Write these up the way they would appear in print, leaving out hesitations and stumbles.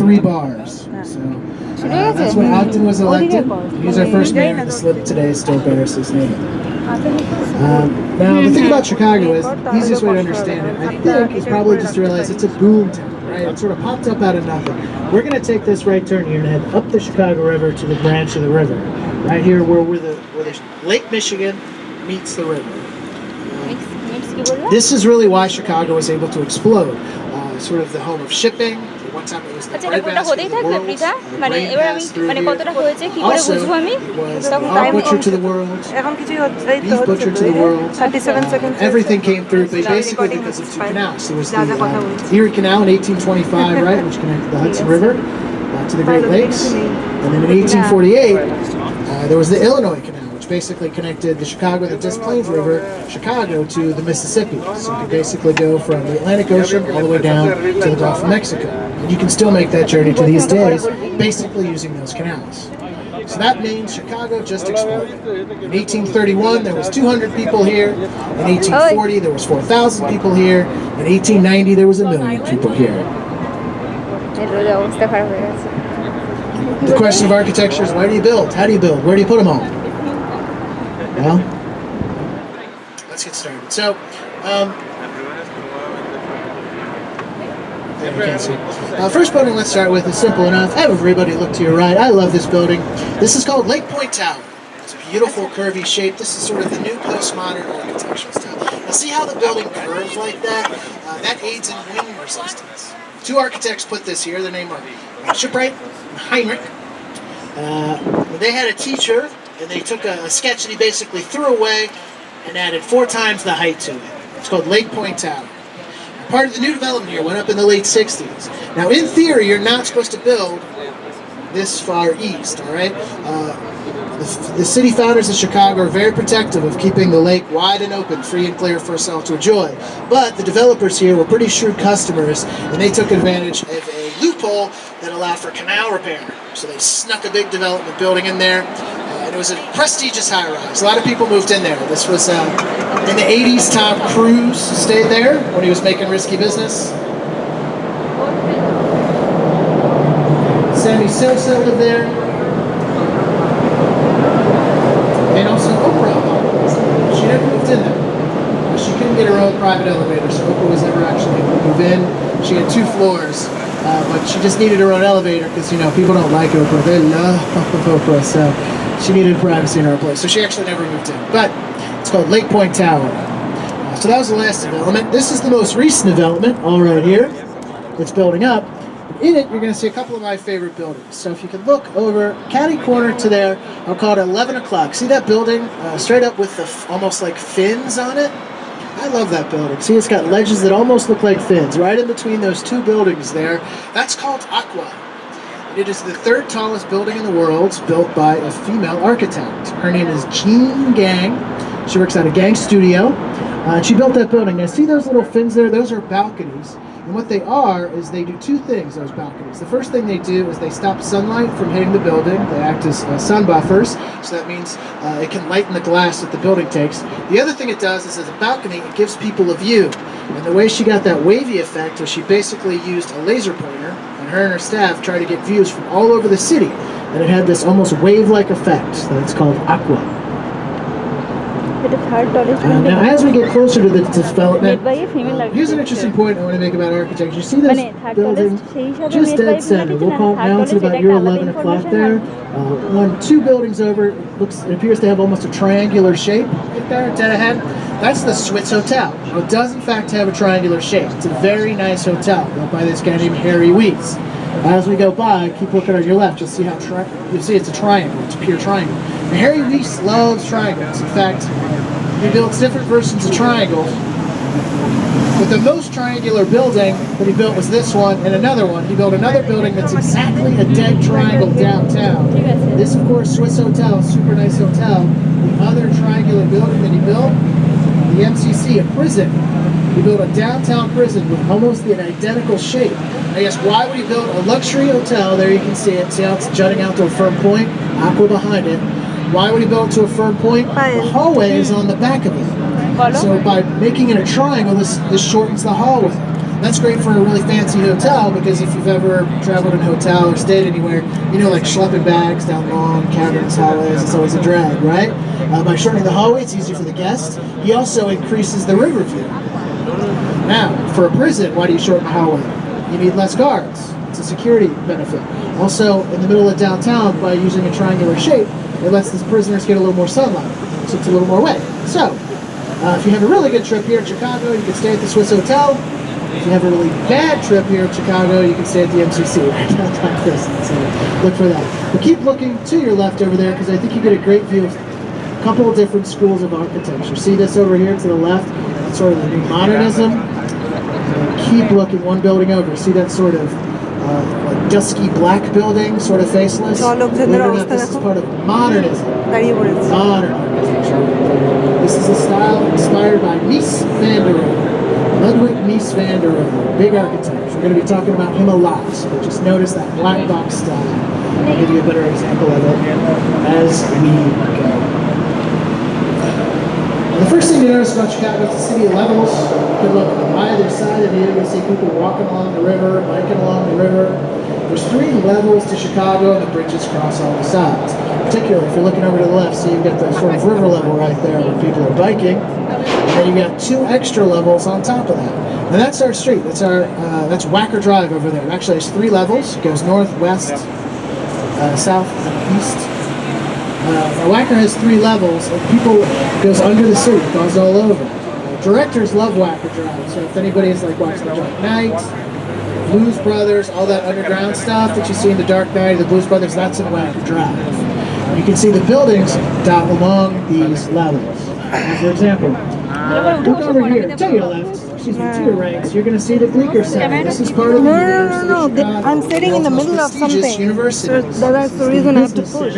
3 bars. So that's when Ogden was elected. He's our first mayor. The slip today still bears his name. Now, the thing about Chicago is, the easiest way to understand it, I think, is probably just to realize it's a boom town, right? It sort of popped up out of nothing. We're going to take this right turn here and head up the Chicago River to the branch of the river. Right here where the Lake Michigan meets the river. This is really why Chicago was able to explode. Sort of the home of shipping. One time it was the breadbasket of the world. Grain passed through here. Also, it was the hog butcher to the world, beef butcher to the world. Everything came through, but basically because of 2 canals. There was the Erie Canal in 1825, right, which connected the Hudson River to the Great Lakes. And then in 1848, there was the Illinois Canal, which basically connected the Chicago, the Des Plaines River, Chicago to the Mississippi. So you could basically go from the Atlantic Ocean all the way down to the Gulf of Mexico. And you can still make that journey to these days, basically using those canals. So that means Chicago just exploded. In 1831, there was 200 people here. In 1840, there was 4,000 people here. In 1890, there was 1 million people here. The question of architecture is, where do you build? How do you build? Where do you put them all? Well, let's get started. So, you can't see. First building let's start with is simple enough. Everybody look to your right. I love this building. This is called Lake Point Tower. It's a beautiful curvy shape. This is sort of the new postmodern architectural style. Now see how the building curves like that? That aids in wind resistance. 2 architects put this here. Their name are Shipwright and Heinrich. They had a teacher, and they took a sketch that he basically threw away and added 4 times the height to it. It's called Lake Point Tower. Part of the new development here went up in the late 60s. Now, in theory, you're not supposed to build this far east, all right? The city founders of Chicago are very protective of keeping the lake wide and open, free and clear for us all to enjoy. But the developers here were pretty shrewd customers, and they took advantage of a loophole that allowed for canal repair. So they snuck a big development building in there, and it was a prestigious high-rise. A lot of people moved in there. This was, in the 80s, Tom Cruise stayed there when he was making risky business. Sammy Sosa lived there. And also Oprah. She never moved in there. She couldn't get her own private elevator, so Oprah was never actually able to move in. She had 2 floors, but she just needed her own elevator because, you know, people don't like Oprah. They love Oprah, so she needed privacy in her own place. So she actually never moved in. But it's called Lake Point Tower. So that was the last development. This is the most recent development, all right here. It's building up. In it, you're going to see a couple of my favorite buildings. So if you can look over catty corner to there, I'll call it 11 o'clock. See that building straight up with the almost like fins on it? I love that building. See, it's got ledges that almost look like fins right in between those 2 buildings there. That's called Aqua. It is the 3rd tallest building in the world, built by a female architect. Her name is Jean Gang. She works at a Gang studio. She built that building. Now, see those little fins there? Those are balconies. And what they are is they do 2 things, those balconies. The first thing they do is they stop sunlight from hitting the building. They act as sun buffers, so that means it can lighten the glass that the building takes. The other thing it does is as a balcony, it gives people a view. And the way she got that wavy effect was she basically used a laser pointer, and her and her staff tried to get views from all over the city. And it had this almost wave-like effect that it's called Aqua. Now, as we get closer to the development, here's an interesting point I want to make about architecture. You see this building just dead center. We'll call it now. It's about your 11 o'clock there. 2 buildings over, it appears to have almost a triangular shape right there, dead ahead. That's the Swiss Hotel. It does, in fact, have a triangular shape. It's a very nice hotel built by this guy named Harry Weiss. As we go by, keep looking on your left. You'll see how you'll see it's a triangle. It's a pure triangle. And Harry Weiss loves triangles. In fact, he builds different versions of triangles. But the most triangular building that he built was this one and another one. He built another building that's exactly a dead triangle downtown. This, of course, Swiss Hotel, super nice hotel. The other triangular building that he built, the MCC, a prison. He built a downtown prison with almost an identical shape. I guess why would he build a luxury hotel? There you can see it. See how it's jutting out to a firm point? Aqua behind it. Why would he build it to a firm point? The hallway is on the back of it. So by making it a triangle, this shortens the hallway. That's great for a really fancy hotel because if you've ever traveled in a hotel or stayed anywhere, you know, like schlepping bags down long, cavernous hallways, it's always a drag, right? By shortening the hallway, it's easier for the guests. He also increases the river view. Now, for a prison, why do you shorten the hallway? You need less guards. It's a security benefit. Also, in the middle of downtown, by using a triangular shape, it lets the prisoners get a little more sunlight, so it's a little more weight. So, if you have a really good trip here in Chicago, you can stay at the Swiss Hotel. If you have a really bad trip here in Chicago, you can stay at the MCC, right downtown prison. So look for that. But keep looking to your left over there because I think you get a great view of a couple of different schools of architecture. See this over here to the left? That's sort of the new modernism. Keep looking one building over. See that sort of like dusky black building, sort of faceless? This is part of modernism. Modern architecture. This is a style inspired by Mies van der Rohe. Ludwig Mies van der Rohe, big architect. We're going to be talking about him a lot, so just notice that black box style. I'll give you a better example of it as we go. The first thing you notice about Chicago is the city of levels. You can look on either side of you. You'll see people walking along the river, biking along the river. There's 3 levels to Chicago, and the bridges cross all the sides. Particularly, if you're looking over to the left, see you've got the sort of river level right there where people are biking. And then you've got 2 extra levels on top of that. And that's our street. That's that's Wacker Drive over there. It actually has 3 levels. It goes north, west, south, and east. Wacker has 3 levels, and people goes under the city, goes all over. Directors love Wacker Drive, so if anybody is like watching The Dark Knight, Blues Brothers, all that underground stuff that you see in The Dark Knight, the Blues Brothers, that's in Wacker Drive. You can see the buildings dot along these levels. For example, look over here, to your left, excuse me, to your right, so you're going to see the Bleecker Center. This is part of the University of Chicago. I'm sitting in the middle of something. So that's the reason I have to push.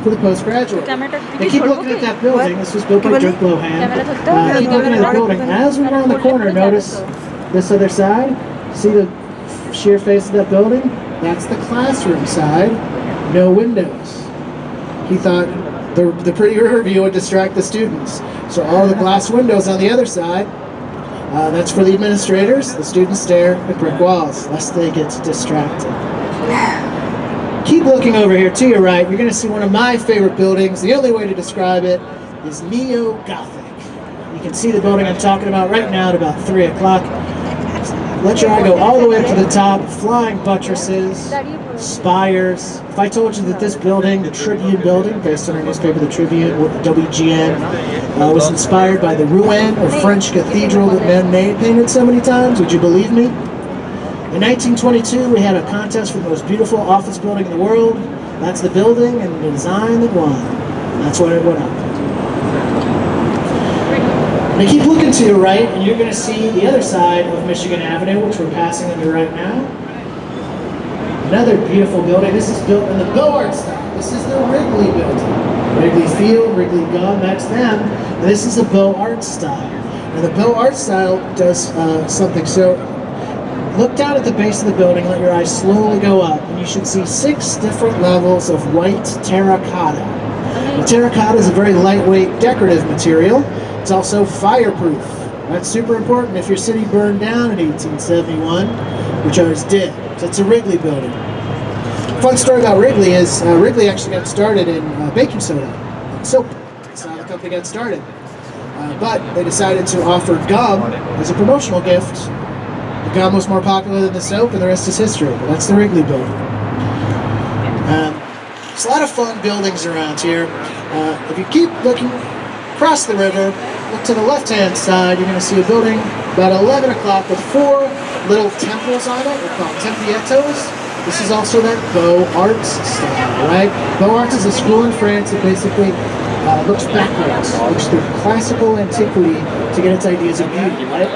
For the postgraduate. And keep looking at that building. This was built by Dirk Lohan. Keep looking at the building. As we go on the corner, notice this other side. See the sheer face of that building? That's the classroom side. No windows. He thought the pretty river view would distract the students. So all the glass windows on the other side, that's for the administrators. The students stare at brick walls, lest they get distracted. Keep looking over here to your right. You're going to see one of my favorite buildings. The only way to describe it is neo-Gothic. You can see the building I'm talking about right now at about 3 o'clock. Let your eye go all the way up to the top. Flying buttresses, spires. If I told you that this building, the Tribune building, based on our newspaper, the Tribune, WGN, was inspired by the Rouen, or French cathedral that man painted so many times, would you believe me? In 1922, we had a contest for the most beautiful office building in the world. That's the building and the design that won. That's what it went up. Now keep looking to your right, and you're going to see the other side of Michigan Avenue, which we're passing under right now. Another beautiful building. This is built in the Beaux Arts style. This is the Wrigley building. Wrigley Field, Wrigley Gum, that's them. And this is the Beaux Arts style. And the Beaux Arts style does something. So look down at the base of the building, let your eyes slowly go up, and you should see 6 different levels of white terracotta. The terracotta is a very lightweight decorative material. It's also fireproof. That's super important if your city burned down in 1871, which ours did. So it's a Wrigley building. Fun story about Wrigley is Wrigley actually got started in baking soda and soap. That's how the company got started. But they decided to offer gum as a promotional gift. The gum was more popular than the soap, and the rest is history. But that's the Wrigley building. There's a lot of fun buildings around here. If you keep looking across the river, look to the left-hand side, you're going to see a building about 11 o'clock with 4 little temples on it. They're called Tempiettos. This is also that Beaux Arts style, right? Beaux Arts is a school in France that basically looks backwards, looks through classical antiquity to get its ideas of beauty, right?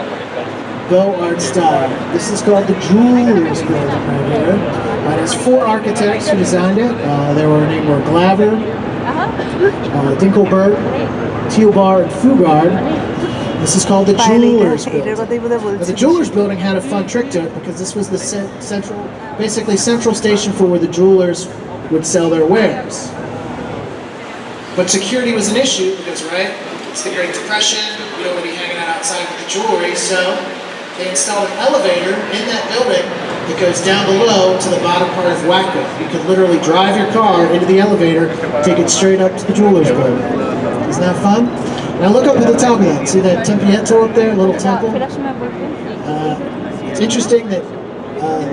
Beaux Arts style. This is called the Jewelers Building right here. It has 4 architects who designed it. They were named Glaver, Dinkelberg, Thielbar, and Fugard. This is called the Jewelers Building. Now, the Jewelers Building had a fun trick to it because this was the central station for where the jewelers would sell their wares. But security was an issue because, right, it's the Great Depression, you don't want to be hanging out outside with the jewelry, so they installed an elevator in that building that goes down below to the bottom part of Waco. You could literally drive your car into the elevator, take it straight up to the jeweler's building. Isn't that fun? Now look up at the top of that. See that tempietto up there, little temple? It's interesting that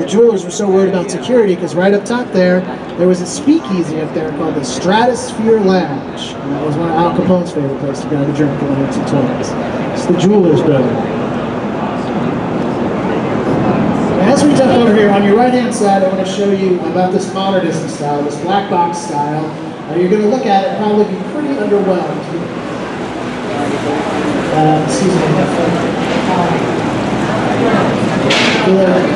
the jewelers were so worried about security because right up top there was a speakeasy up there called the Stratosphere Lounge. And that was one of Al Capone's favorite places to go to drink in the 1920s. It's the jeweler's building. As we jump over here, on your right-hand side, I want to show you about this modernism style, this black box style. You're going to look at it and probably be pretty underwhelmed. Excuse me.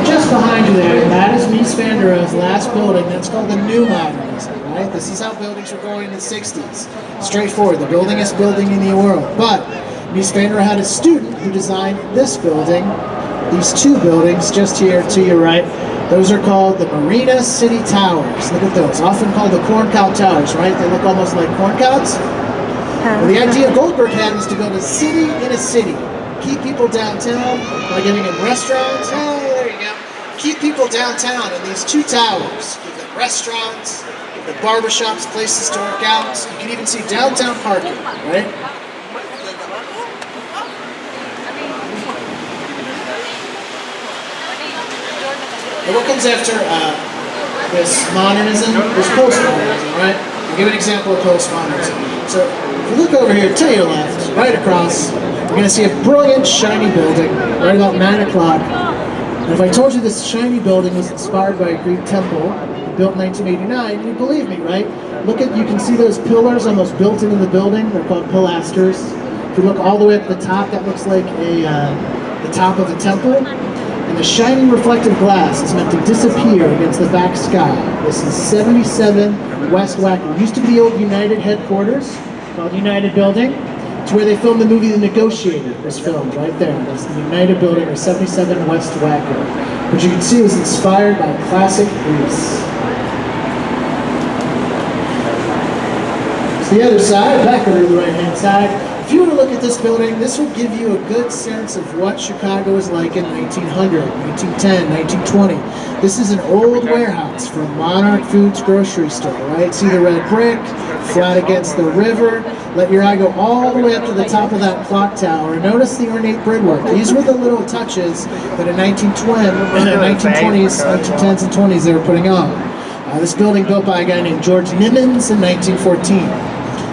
Just behind you there, that is Mies van der Rohe's last building. That's called the New Modernism, right? This is how buildings were going in the 60s. Straightforward, the buildingest building in the world. But Mies van der Rohe had a student who designed this building. These two buildings just here to your right, those are called the Marina City Towers. Look at those, often called the corn cow towers, right? They look almost like corn cows. Well, the idea Goldberg had was to build a city in a city. Keep people downtown by giving them restaurants. Hey, there you go. Keep people downtown in these two towers. Give them restaurants, give them barbershops, places to work out. You can even see downtown parking, right? And what comes after this modernism is postmodernism, right? I'll give an example of postmodernism. So if you look over here to your left, right across, you're going to see a brilliant, shiny building right about 9 o'clock. And if I told you this shiny building was inspired by a Greek temple built in 1989, you'd believe me, right? You can see those pillars almost built into the building. They're called pilasters. If you look all the way up the top, that looks like the top of a temple. And the shiny reflective glass is meant to disappear against the back sky. This is 77 West Waco. It used to be the old United headquarters, called United Building. It's where they filmed the movie The Negotiator. Was filmed right there. That's the United Building, or 77 West Waco. Which you can see was inspired by classic Greece. It's the other side, back over to the right-hand side. If you were to look at this building, this will give you a good sense of what Chicago was like in 1900, 1910, 1920. This is an old warehouse from Monarch Foods grocery store, right? See the red brick, flat against the river. Let your eye go all the way up to the top of that clock tower. Notice the ornate brickwork. These were the little touches that in 1920s, 1910s, and 20s they were putting on. This building built by a guy named George Nimmons in 1914.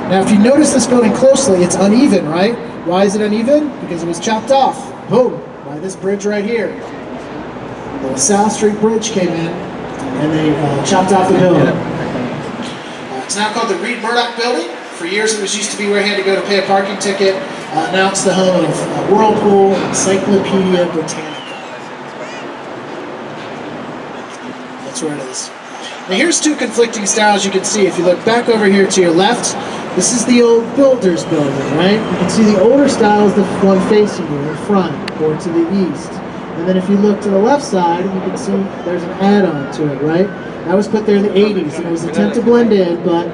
Now, if you notice this building closely, it's uneven, right? Why is it uneven? Because it was chopped off, boom, by this bridge right here. The LaSalle Street Bridge came in, and they chopped off the building. It's now called the Reed Murdoch Building. For years, it used to be where you had to go to pay a parking ticket. Now it's the home of Whirlpool Encyclopedia Britannica. That's where it is. Now, here's two conflicting styles you can see. If you look back over here to your left, this is the old builder's building, right? You can see the older style is the one facing you in front or to the east. And then if you look to the left side, you can see there's an add-on to it, right? That was put there in the 80s, and it was an attempt to blend in, but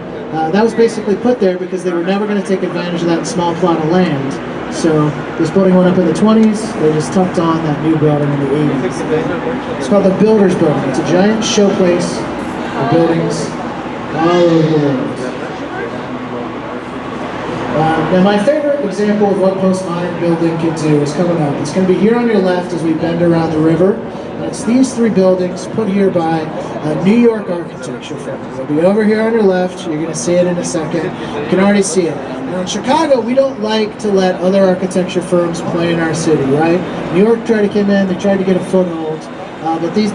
that was basically put there because they were never going to take advantage of that small plot of land. So this building went up in the 20s, they just tucked on that new building in the 80s. It's called the Builder's Building. It's a giant showplace for buildings all over the world. Now my favorite example of what postmodern building can do is coming up. It's going to be here on your left as we bend around the river. And it's these three buildings put here by a New York architecture firm. It'll be over here on your left. You're going to see it in a second. You can already see it. Now in Chicago, we don't like to let other architecture firms play in our city, right? New York tried to come in. They tried to get a foothold. But this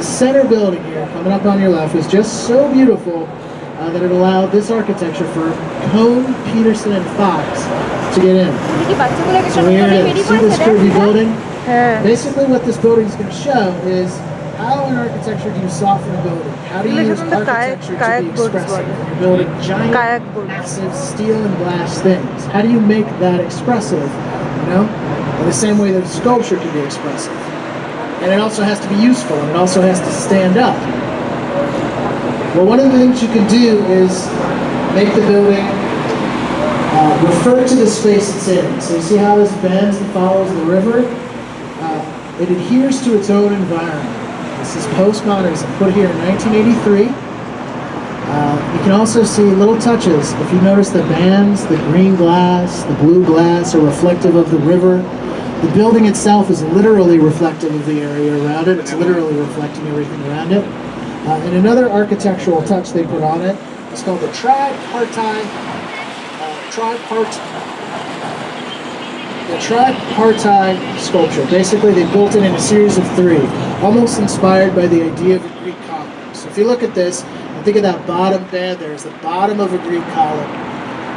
center building here, coming up on your left, was just so beautiful that it allowed this architecture firm, Cone, Peterson, and Fox, to get in. So here it is. See this curvy building? Basically what this building is going to show is how in architecture do you soften a building? How do you use architecture to be expressive? When you're building giant, massive steel and glass things, how do you make that expressive? You know? In the same way that sculpture can be expressive. And it also has to be useful, and it also has to stand up. Well, one of the things you can do is make the building refer to the space it's in. So you see how this bends and follows the river? It adheres to its own environment. This is postmodernism, put here in 1983. You can also see little touches. If you notice the bands, the green glass, the blue glass are reflective of the river. The building itself is literally reflective of the area around it. It's literally reflecting everything around it. And another architectural touch they put on it is called the tripartite sculpture. Basically, they built it in a series of three, almost inspired by the idea of a Greek column. So if you look at this, and think of that bottom band there as the bottom of a Greek column.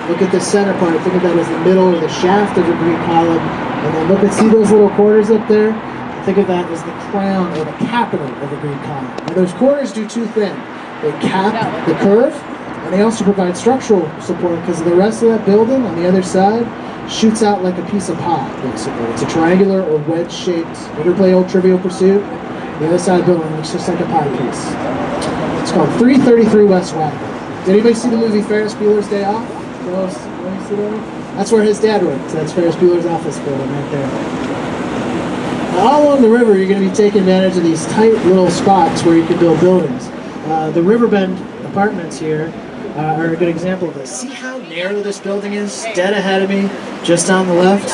Look at the center part, think of that as the middle or the shaft of a Greek column. And then look at, see those little corners up there? Think of that as the crown or the capital of a Greek column. Now those corners do two things. They cap the curve, and they also provide structural support because the rest of that building on the other side shoots out like a piece of pie, basically. It's a triangular or wedge-shaped, ever play old Trivial Pursuit? The other side of the building looks just like a pie piece. It's called 333 West Wagon. Did anybody see the movie Ferris Bueller's Day Off? That's where his dad worked. So that's Ferris Bueller's office building right there. Now, all along the river, you're going to be taking advantage of these tight little spots where you can build buildings. The Riverbend apartments here are a good example of this. See how narrow this building is? Dead ahead of me, just on the left.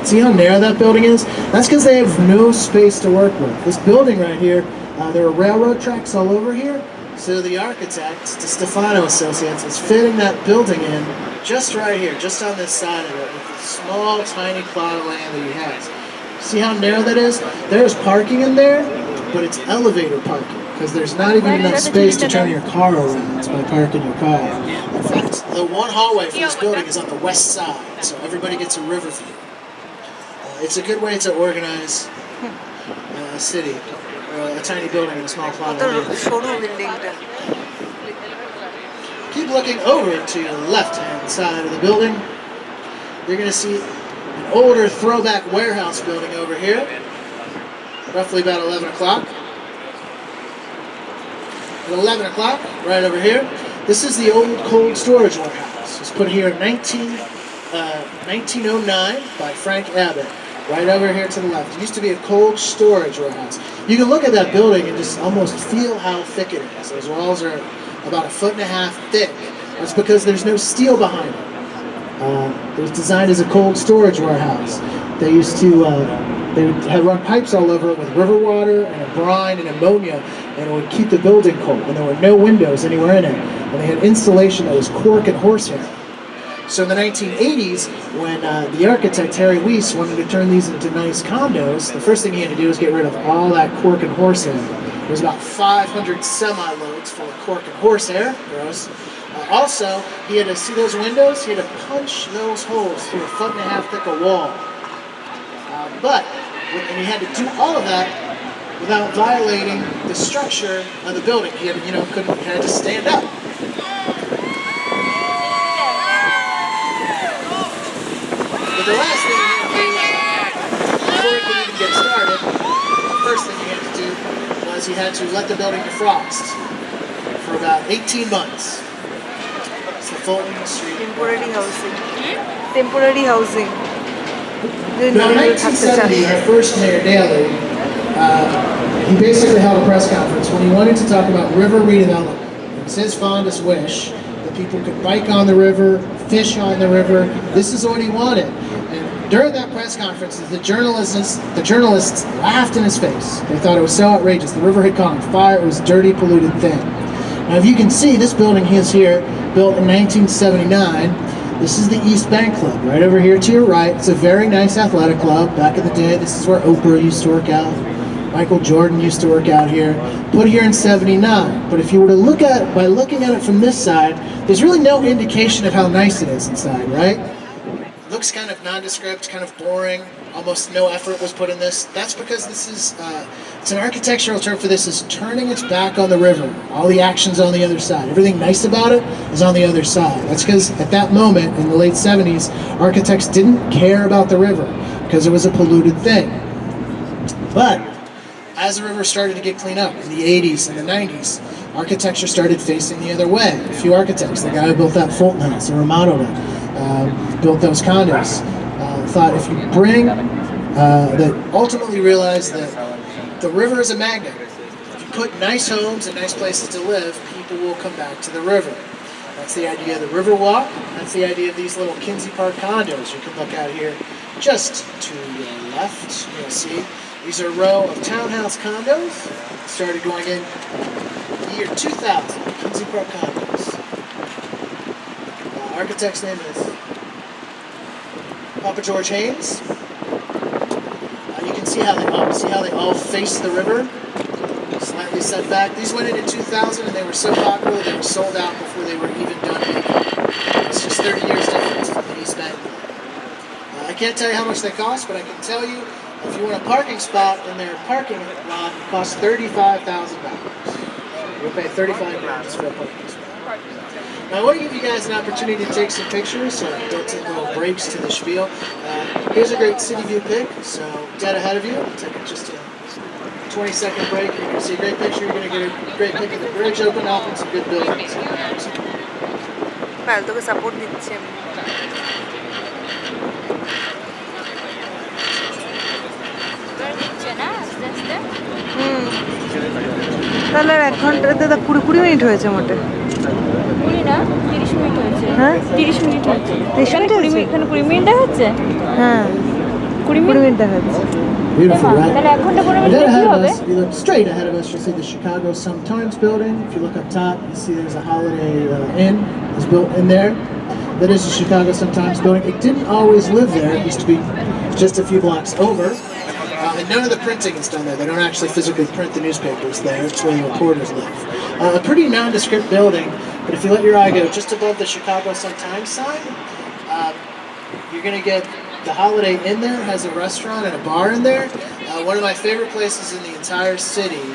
See how narrow that building is? That's because they have no space to work with. This building right here, there are railroad tracks all over here. So the architect, DeStefano Associates, is fitting that building in just right here, just on this side of it, with a small, tiny plot of land that he has. See how narrow that is? There's parking in there, but it's elevator parking, because there's not even enough space to turn your car around by parking your car. In fact, the one hallway for this building is on the west side, so everybody gets a river view. It's a good way to organize a city. A tiny building in a small plot of land. Keep looking over to your left-hand side of the building. You're going to see an older throwback warehouse building over here, roughly about 11 o'clock. At 11 o'clock, right over here, this is the old cold storage warehouse. It was put here in 1909 by Frank Abbott. Right over here to the left. It used to be a cold storage warehouse. You can look at that building and just almost feel how thick it is. Those walls are about 1.5 feet thick. That's because there's no steel behind it. It was designed as a cold storage warehouse. They used to, they would have run pipes all over it with river water and a brine and ammonia, and it would keep the building cold. And there were no windows anywhere in it. And they had insulation that was cork and horsehair. So in the 1980s, when the architect, Harry Weiss, wanted to turn these into nice condos, the first thing he had to do was get rid of all that cork and horsehair. There was about 500 semi-loads full of cork and horsehair. Gross. Also, he had to see those windows, he had to punch those holes through 1.5 feet thick a wall. And he had to do all of that without violating the structure of the building. He had, he had to stand up. The last thing he had to do, before he could even get started, the first thing he had to do was he had to let the building defrost for about 18 months. It's the Fulton Street. Temporary housing. Temporary housing. Now, in 1970, our first mayor, Daley, he basically held a press conference when he wanted to talk about river redevelopment. It was his fondest wish that people could bike on the river, fish on the river. This is what he wanted. And during that press conference, the journalists laughed in his face. They thought it was so outrageous. The river had caught on fire. It was a dirty, polluted thing. Now, if you can see, this building is here, built in 1979. This is the East Bank Club, right over here to your right. It's a very nice athletic club. Back in the day, this is where Oprah used to work out. Michael Jordan used to work out here. Put here in 79. But if you were to look at it, by looking at it from this side, there's really no indication of how nice it is inside, right? It looks kind of nondescript, kind of boring. Almost no effort was put in this. That's because this is, it's an architectural term for this, is turning its back on the river. All the action's on the other side. Everything nice about it is on the other side. That's because at that moment, in the late 70s, architects didn't care about the river because it was a polluted thing. But as the river started to get cleaned up in the 80s and the 90s, architecture started facing the other way. A few architects, the guy who built that Fulton house, or remodeled it, built those condos, thought if you bring, that ultimately realized that the river is a magnet. If you put nice homes and nice places to live, people will come back to the river. That's the idea of the river walk. That's the idea of these little Kinsey Park condos. You can look out here just to your left. You'll see these are a row of townhouse condos. Started going in the year 2000. Kinsey Park condos. Architect's name is Papa George Haynes. You can see how they all face the river. Slightly set back. These went in 2000 and they were so popular they were sold out before they were even done making. It's just 30 years difference from the East Bank. I can't tell you how much they cost, but I can tell you if you want a parking spot in their parking lot, it costs $35,000. You'll pay $35 for a parking spot. Now I want to give you guys an opportunity to take some pictures, so don't take little breaks to the spiel. Here's a great city view pic, so dead ahead of you. Take just a 20-second break. You're going to see a great picture. You're going to get a great pic of the bridge open up and some good buildings. তোকে support দিচ্ছি আমি তাহলে 1 ঘন্টাতে 20 minute হয়েছে মোটে 20 না 30 minute হয়েছে হ্যাঁ 30 minute হয়েছে 30 মিনিট হয়েছে এখানে 20 মিনিট দেখাচ্ছে হ্যাঁ 20 মিনিট দেখাচ্ছে Beautiful, right? তাহলে 1 ঘন্টা 15 And মিনিট then কি ahead of হবে us, you look straight ahead of us, you'll see the Chicago Sun-Times building. If you look up top, you see there's a Holiday Inn is built in there. That is the Chicago Sun-Times building. It didn't always live there. It used to be just a few blocks over. And none of the printing is done there. They don't actually physically print the newspapers there. It's where the reporters live. A pretty nondescript building, but if you let your eye go just above the Chicago Sun-Times sign, you're going to get the Holiday Inn there, has a restaurant and a bar in there. One of my favorite places in the entire city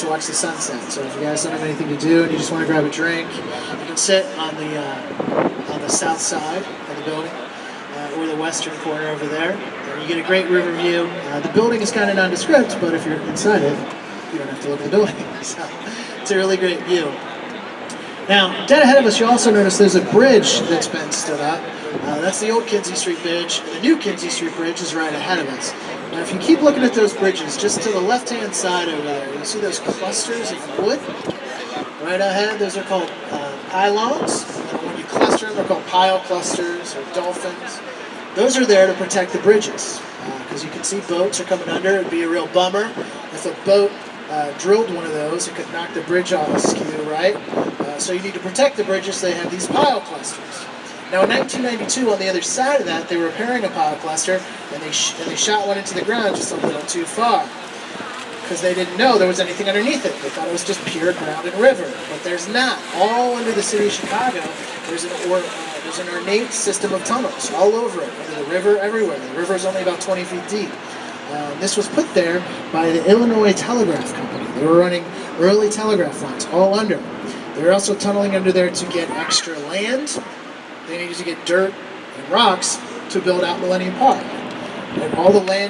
to watch the sunset. So if you guys don't have anything to do and you just want to grab a drink, you can sit on the south side of the building or the western corner over there. You get a great river view. The building is kind of nondescript, but if you're inside it, you don't have to look at the building. So it's a really great view. Now, dead ahead of us, you also notice there's a bridge that's been stood up. That's the old Kinsey Street Bridge. The new Kinsey Street Bridge is right ahead of us. Now, if you keep looking at those bridges, just to the left-hand side over there, you see those clusters of wood? Right ahead, those are called pylons. And when you cluster them, they're called pile clusters or dolphins. Those are there to protect the bridges. Because you can see boats are coming under. It'd be a real bummer if a boat drilled one of those. It could knock the bridge off askew, right? So you need to protect the bridges. They have these pile clusters. Now in 1992, on the other side of that, they were repairing a pile cluster, and they shot one into the ground just a little too far. Because they didn't know there was anything underneath it. They thought it was just pure ground and river. But there's not. All under the city of Chicago, there's an ornate system of tunnels all over it. Under the river, everywhere. The river is only about 20 feet deep. This was put there by the Illinois Telegraph Company. They were running early telegraph lines all under. They were also tunneling under there to get extra land. They needed to get dirt and rocks to build out Millennium Park. And all the land